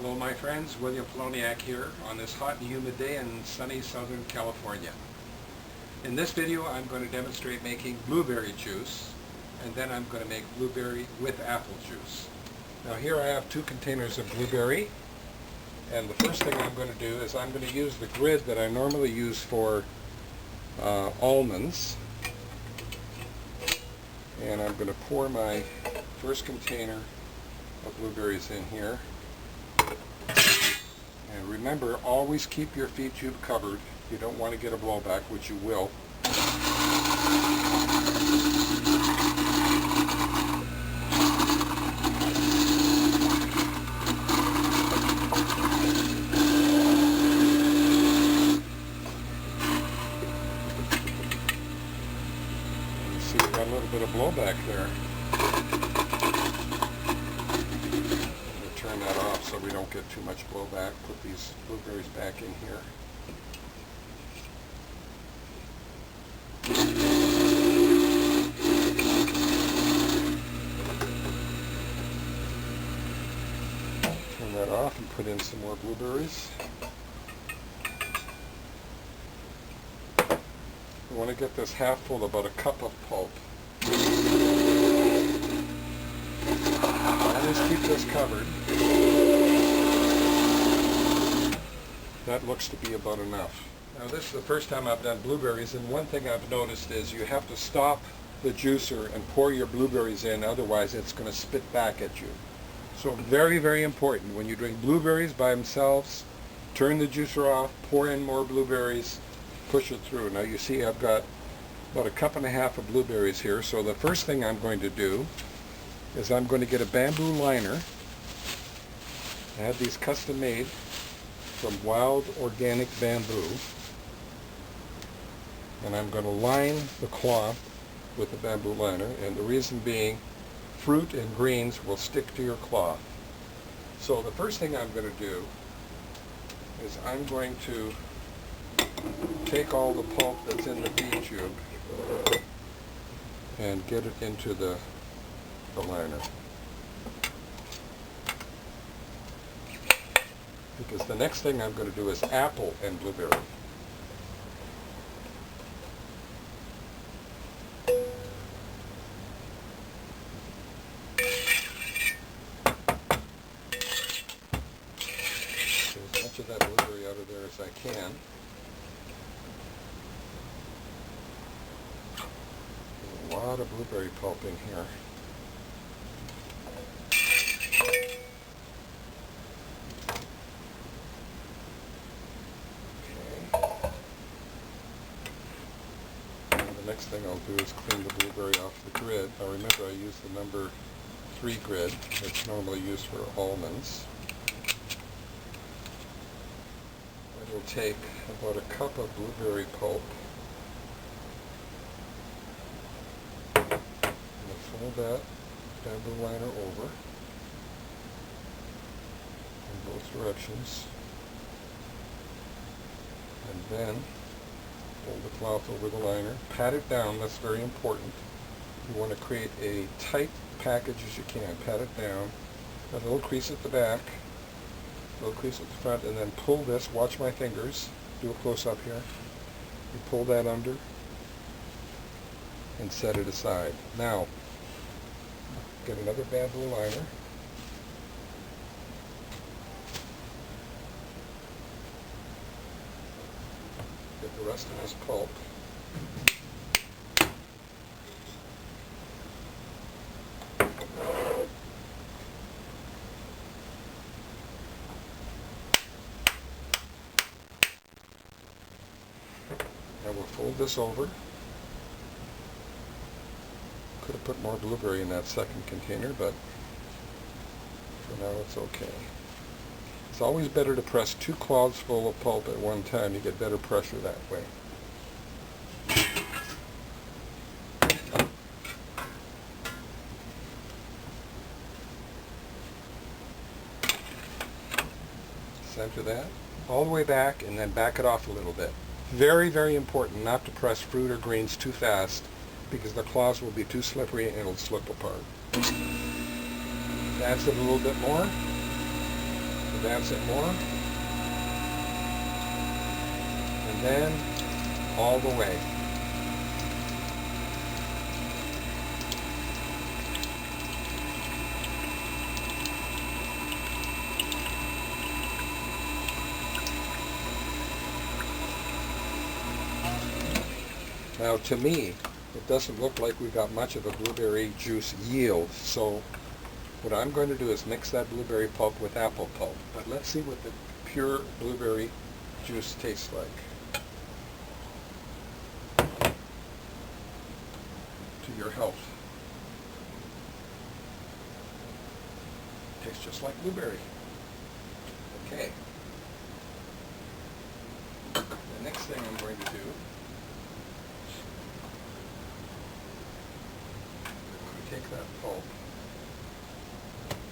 Hello my friends, William Poloniak here on this hot and humid day in sunny Southern California. In this video I'm going to demonstrate making blueberry juice, and then I'm going to make blueberry with apple juice. Now here I have 2 containers of blueberry, and the first thing I'm going to do is I'm going to use the grid that I normally use for almonds, and I'm going to pour my first container of blueberries in here. And remember, always keep your feed tube covered. You don't want to get a blowback, which you will. You see, we got a little bit of blowback there. Turn that off so we don't get too much blowback. Put these blueberries back in here. Turn that off and put in some more blueberries. We want to get this half full, about a cup of pulp. Always keep this covered. That looks to be about enough. Now this is the first time I've done blueberries, and one thing I've noticed is you have to stop the juicer and pour your blueberries in, otherwise it's going to spit back at you. So very, very important, when you drink blueberries by themselves, turn the juicer off, pour in more blueberries, push it through. Now you see I've got about a cup and a half of blueberries here, so the first thing I'm going to do is I'm going to get a bamboo liner. I have these custom made from wild organic bamboo, and I'm going to line the cloth with the bamboo liner, and the reason being fruit and greens will stick to your cloth. So the first thing I'm going to do is I'm going to take all the pulp that's in the feed tube and get it into the liner, because the next thing I'm going to do is apple and blueberry. Get as much of that blueberry out of there as I can. There's a lot of blueberry pulp in here. The next thing I'll do is clean the blueberry off the grid. Now remember, I use the number 3 grid that's normally used for almonds. I will take about a cup of blueberry pulp and fold that bamboo liner over in both directions, and then fold the cloth over the liner, pat it down. That's very important. You want to create a tight package as you can. Pat it down, a little crease at the back, a little crease at the front, and then pull this. Watch my fingers. Do a close-up here. You pull that under and set it aside. Now, get another bamboo liner. Get the rest of this pulp. Now we'll fold this over. Could have put more blueberry in that second container, but for now it's okay. It's always better to press 2 cloths full of pulp at one time. You get better pressure that way. Center that all the way back, and then back it off a little bit. Very, very important not to press fruit or greens too fast, because the cloths will be too slippery and it'll slip apart. Adds it a little bit more. advance it more. And then all the way. Now to me, it doesn't look like we got much of a blueberry juice yield, so what I'm going to do is mix that blueberry pulp with apple pulp. But let's see what the pure blueberry juice tastes like. To your health. Tastes just like blueberry. Okay. The next thing I'm going to do, take that pulp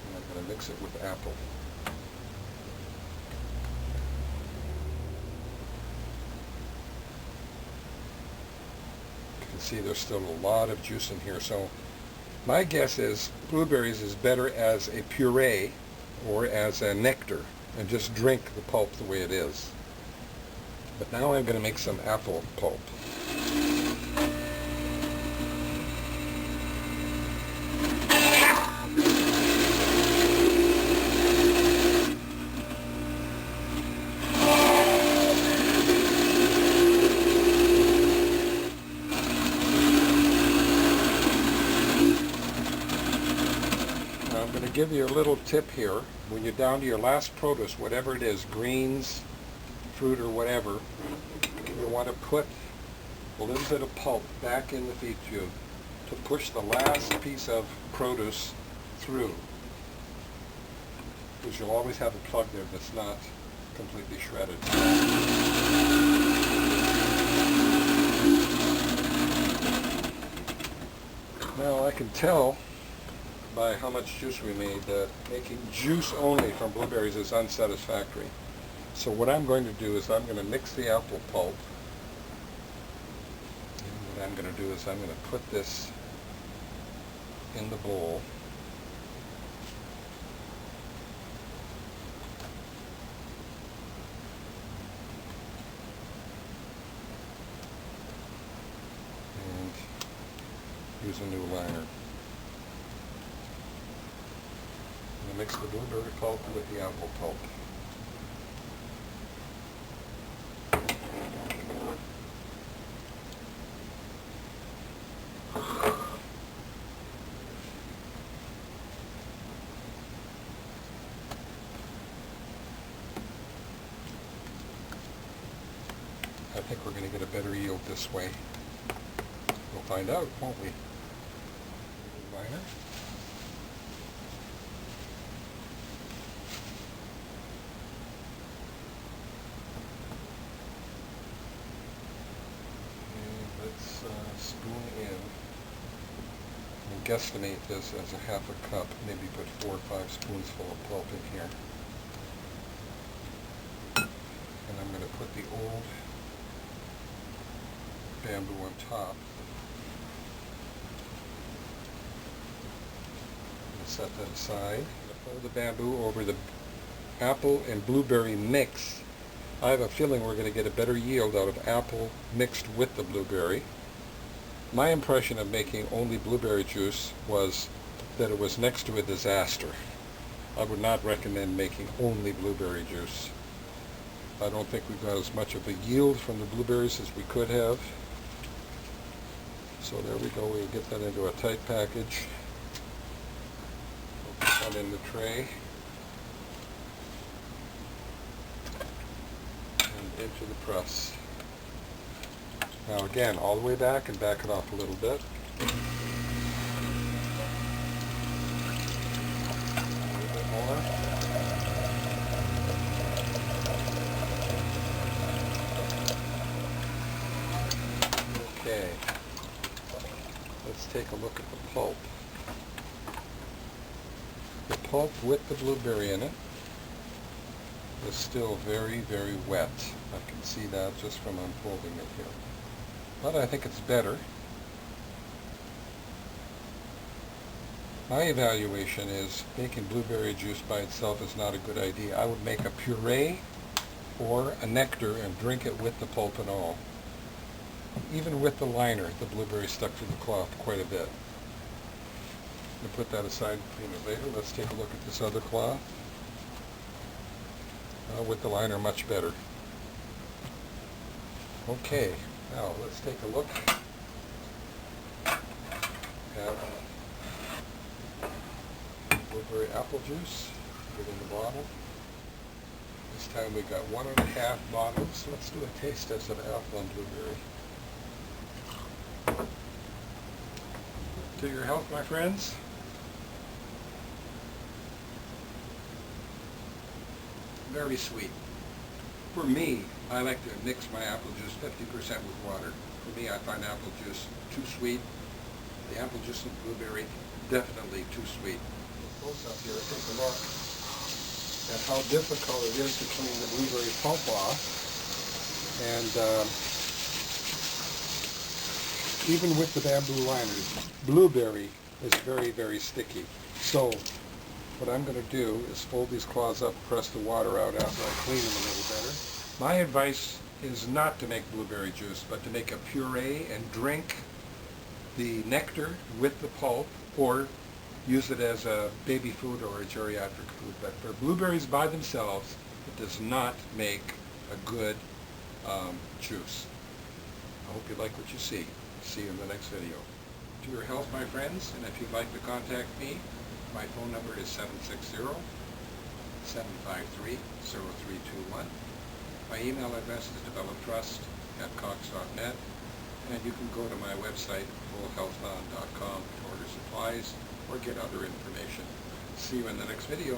and I'm going to mix it with apple. You can see there's still a lot of juice in here, so my guess is blueberries is better as a puree or as a nectar and just drink the pulp the way it is. But now I'm going to make some apple pulp. Give you a little tip here. When you're down to your last produce, whatever it is, greens, fruit or whatever, you want to put a little bit of pulp back in the feed tube to push the last piece of produce through, because you'll always have a plug there that's not completely shredded. Now I can tell by how much juice we made that making juice only from blueberries is unsatisfactory. So what I'm going to do is I'm going to mix the apple pulp. And what I'm going to do is I'm going to put this in the bowl. And use a new liner. Mix the blueberry pulp with the apple pulp. I think we're going to get a better yield this way. We'll find out, won't we? Liner. Spoon in and guesstimate this as a half a cup, maybe put 4 or 5 spoonsful of pulp in here. And I'm going to put the old bamboo on top and set that aside. Pour the bamboo over the apple and blueberry mix. I have a feeling we're going to get a better yield out of apple mixed with the blueberry. My impression of making only blueberry juice was that it was next to a disaster. I would not recommend making only blueberry juice. I don't think we got as much of a yield from the blueberries as we could have. So there we go, we get that into a tight package. We'll put that in the tray. And into the press. Now again, all the way back and back it off a little bit. A little bit more. Okay. Let's take a look at the pulp. The pulp with the blueberry in it is still very, very wet. I can see that just from unfolding it here. But I think it's better. My evaluation is making blueberry juice by itself is not a good idea. I would make a puree or a nectar and drink it with the pulp and all. Even with the liner, the blueberry stuck to the cloth quite a bit. We'll put that aside and clean it later. Let's take a look at this other cloth. With the liner, much better. Okay, now let's take a look at blueberry apple juice. Put it in the bottle. This time we got 1.5 bottles. Let's do a taste test of apple and blueberry. To your health, my friends. Very sweet. For me, I like to mix my apple juice 50% with water. For me, I find apple juice too sweet. The apple juice and blueberry, definitely too sweet. Close up here, take a look at how difficult it is to clean the blueberry pulp off. And even with the bamboo liners, blueberry is very, very sticky. So what I'm going to do is fold these claws up, press the water out after I clean them a little better. My advice is not to make blueberry juice, but to make a puree and drink the nectar with the pulp, or use it as a baby food or a geriatric food. But for blueberries by themselves, it does not make a good juice. I hope you like what you see. See you in the next video. To your health, my friends, and if you'd like to contact me, my phone number is 760-753-0321. My email address is developtrust@cox.net, and you can go to my website, fullhealthbound.com, to order supplies or get other information. See you in the next video.